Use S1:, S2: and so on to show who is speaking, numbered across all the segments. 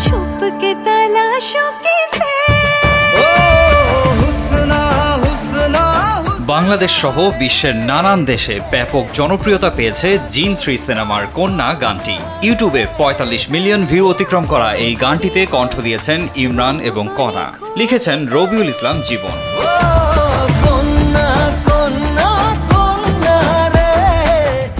S1: छुप के तलाशों की से
S2: বাংলাদেশ সহ বিশ্বের নানান দেশে ব্যাপক জনপ্রিয়তা পেয়েছে জিন 3 সিনেমার কন্যা গানটি। ইউটিউবে ৪৫ মিলিয়ন ভিউ অতিক্রম করা এই গানটিতে কণ্ঠ দিয়েছেন ইমরান এবং কণা, লিখেছেন রবিউল ইসলাম জীবন।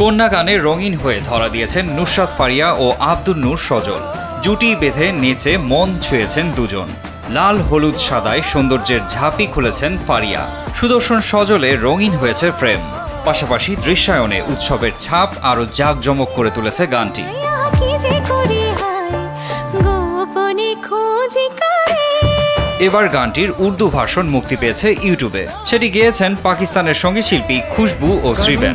S2: কন্যা গানে রঙিন হয়ে ধরা দিয়েছেন নুসরাত ফারিয়া ও আব্দুল নূর সজল। জুটি বেঁধে নেচে মন ছুঁয়েছেন দুজন। লাল হলুদ সাদায় সৌন্দর্যের ঝাঁপি খুলেছেন ফারিয়া। সুদর্শন সজলে রঙিন হয়েছে ফ্রেম। পাশাপাশি দৃশ্যায়নে উৎসবের ছাপ আরও জাঁকজমক করে তুলেছে গানটি। এবার গানটির উর্দু ভার্সন মুক্তি পেয়েছে ইউটিউবে। সেটি গেয়েছেন পাকিস্তানের সঙ্গীত শিল্পী খুশবু ও শ্রীবেন।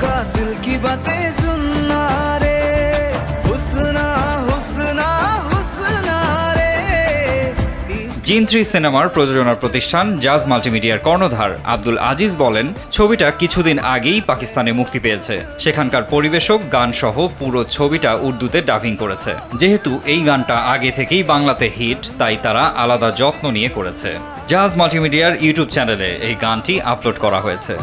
S2: জিন 3 সিনেমার প্রযোজনা প্রতিষ্ঠান জাজ মাল্টিমিডিয়ার কর্ণধার আব্দুল আজিজ বলেন, ছবিটা কিছুদিন আগেই পাকিস্তানে মুক্তি পেয়েছে। সেখানকার পরিবেশক গান সহ পুরো ছবিটা উর্দুতে ডাবিং করেছে। যেহেতু এই গানটা আগে থেকেই বাংলাতে হিট, তাই তারা আলাদা যত্ন নিয়ে করেছে। জাজ মাল্টিমিডিয়ার ইউটিউব চ্যানেলে এই গানটি আপলোড করা হয়েছে।